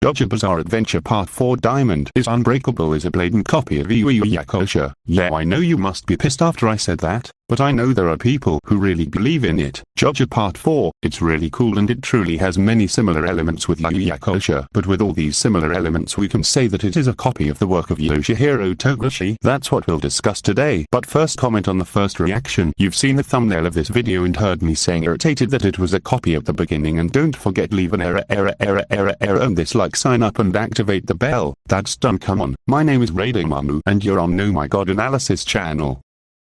JoJo Bizarre Adventure Part 4 Diamond Is Unbreakable is a blatant copy of Yu Yu Hakusho. Yeah, I know you must be pissed after I said that, but I know there are people who really believe in it. JoJo Part 4, it's really cool and it truly has many similar elements with Yu Yu Hakusho. But with all these similar elements we can say that it is a copy of the work of Yoshihiro Togashi. That's what we'll discuss today. But first, comment on the first reaction. You've seen the thumbnail of this video and heard me saying irritated that it was a copy of the beginning, and don't forget leave an error and this like sign up and activate the bell. That's done. Come on. My name is Mamu and you're on No My God Analysis channel.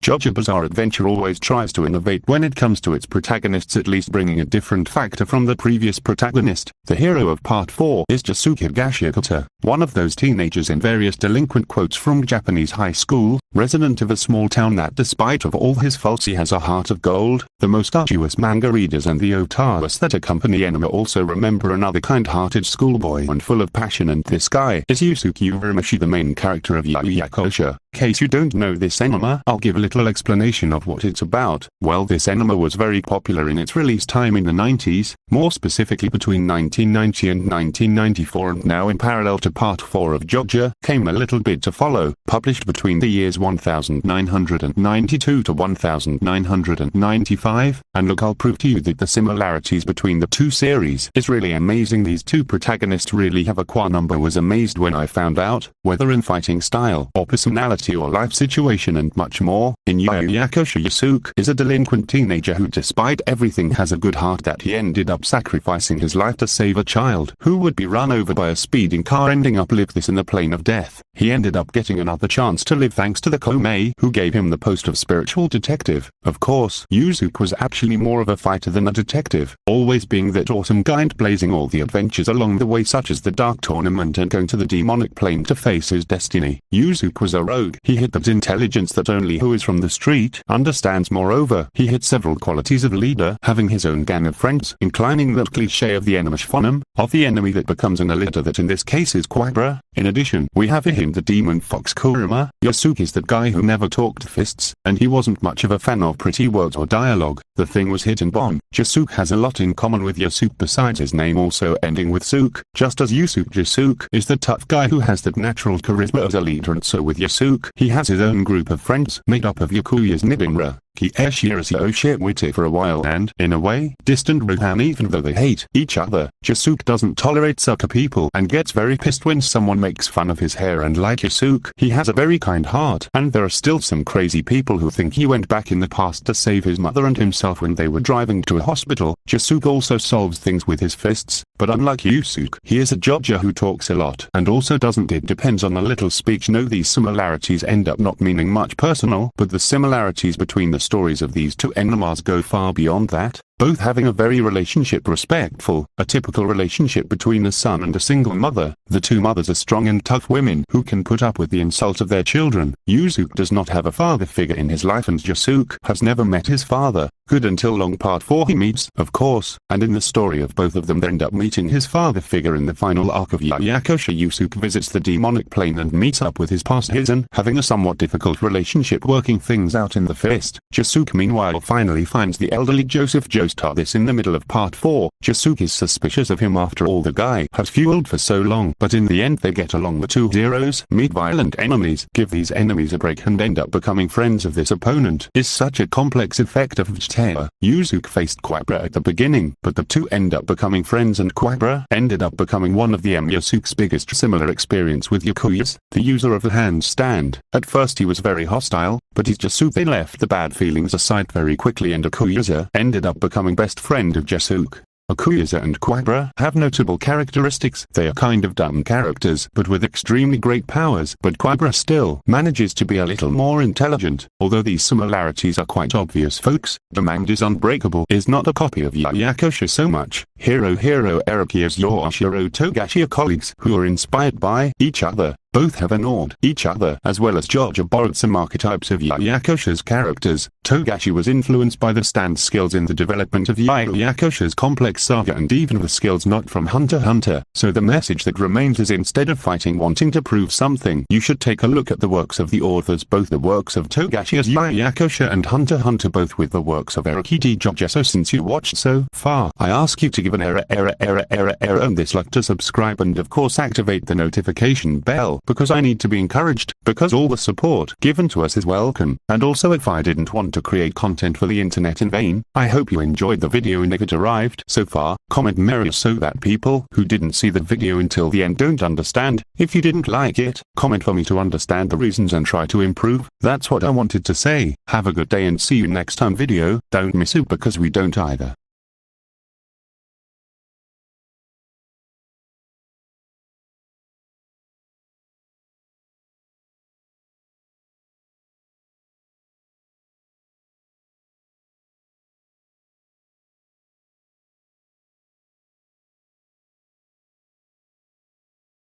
JoJo Bizarre Adventure always tries to innovate when it comes to its protagonists, at least bringing a different factor from the previous protagonist. The hero of Part 4 is Josuke Higashikata, one of those teenagers in various delinquent quotes from Japanese high school, resident of a small town that despite of all his faults he has a heart of gold. The most arduous manga readers and the otakus that accompany anime also remember another kind-hearted schoolboy and full of passion, and this guy is Yusuke Urameshi, the main character of Yu Yu Hakusho. Case you don't know this anime, I'll give a little explanation of what it's about. Well, this anime was very popular in its release time in the 90s, more specifically between 1990 and 1994, and now in parallel to Part 4 of JoJo came a little bit to follow, published between the years 1992 to 1995, and look, I'll prove to you that the similarities between the two series is really amazing. These two protagonists really have a qua number. Was amazed when I found out, whether in fighting style or personality or life situation and much more. In Yu Yu Hakusho, Yusuke is a delinquent teenager who despite everything has a good heart that he ended up sacrificing his life to save a child who would be run over by a speeding car, ending up live this in the plane of death. He ended up getting another chance to live thanks to the Komei, who gave him the post of spiritual detective. Of course, Yusuke was actually more of a fighter than a detective, always being that awesome guide blazing all the adventures along the way, such as the Dark Tournament and going to the demonic plane to face his destiny. Yusuke was a rogue. He hid that intelligence that only who is from the street understands. Moreover, he had several qualities of leader, having his own gang of friends, inclining that cliché of the enemy phonem, of the enemy that becomes an elite, that in this case is Quabra. In addition, we have him the demon fox Kurama. Yasuke is that guy who never talked fists, and he wasn't much of a fan of pretty words or dialogue. The thing was hit and bomb. Josuke has a lot in common with Yasuke besides his name also ending with Suke, just as Josuke is the tough guy who has that natural charisma as a leader, and so with Yasuke he has his own group of friends made up of Yakuya's Nibinra, Kieshirasio for a while, and, in a way, distant Rohan. Even though they hate each other, Josuke doesn't tolerate sucker people and gets very pissed when someone makes fun of his hair, and like Josuke, he has a very kind heart. And there are still some crazy people who think he went back in the past to save his mother and himself when they were driving to a hospital. Josuke also solves things with his fists, but unlike Yusuke, he is a JoJo who talks a lot and also doesn't. It depends on a little speech. No, these similarities end up not meaning much personal, but the similarities between the stories of these two animes go far beyond that, both having a very relationship respectful, a typical relationship between a son and a single mother. The two mothers are strong and tough women who can put up with the insult of their children. Yusuke does not have a father figure in his life, and Josuke has never met his father. Good until long Part 4 he meets, of course, and in the story of both of them they end up meeting his father figure in the final arc of Yu Yu Hakusho. Yusuke visits the demonic plane and meets up with his past Hizen, having a somewhat difficult relationship working things out in the fist. Josuke meanwhile finally finds the elderly Joseph Joestar. This in the middle of Part 4. Josuke is suspicious of him after all the guy has fueled for so long, but in the end they get along. The two heroes meet violent enemies, give these enemies a break, and end up becoming friends of this opponent. Is such a complex effect of Vjtera. Yusuke faced Quabra at the beginning, but the two end up becoming friends, and Quabra ended up becoming one of the Yosuke's biggest. Similar experience with Yakuya's, the user of the handstand. At first he was very hostile, but his Josuke left the bad feelings aside very quickly, and Akuyaza ended up becoming best friend of Josuke. Akuyaza and Quabra have notable characteristics. They are kind of dumb characters, but with extremely great powers. But Quabra still manages to be a little more intelligent. Although these similarities are quite obvious, folks, the manga Is Unbreakable is not a copy of Yu Yu Hakusho so much. Hirohiko Araki as Yoshihiro Togashi are colleagues who are inspired by each other. Both have ignored each other, as well as JoJo borrowed some archetypes of Yakosha's characters. Togashi was influenced by the stand skills in the development of Yakosha's complex saga and even the skills not from Hunter x Hunter. So the message that remains is, instead of fighting wanting to prove something, you should take a look at the works of the authors, both the works of Togashi as Yakosha and Hunter x Hunter both with the works of Araki D. JoJo. So since you watched so far, I ask you to give an error on this, like to subscribe, and of course activate the notification bell, because I need to be encouraged, because all the support given to us is welcome. And also, if I didn't want to create content for the internet in vain, I hope you enjoyed the video, and if it arrived so far, comment Morioh so that people who didn't see the video until the end don't understand. If you didn't like it, comment for me to understand the reasons and try to improve. That's what I wanted to say. Have a good day and see you next time video. Don't miss it because we don't either.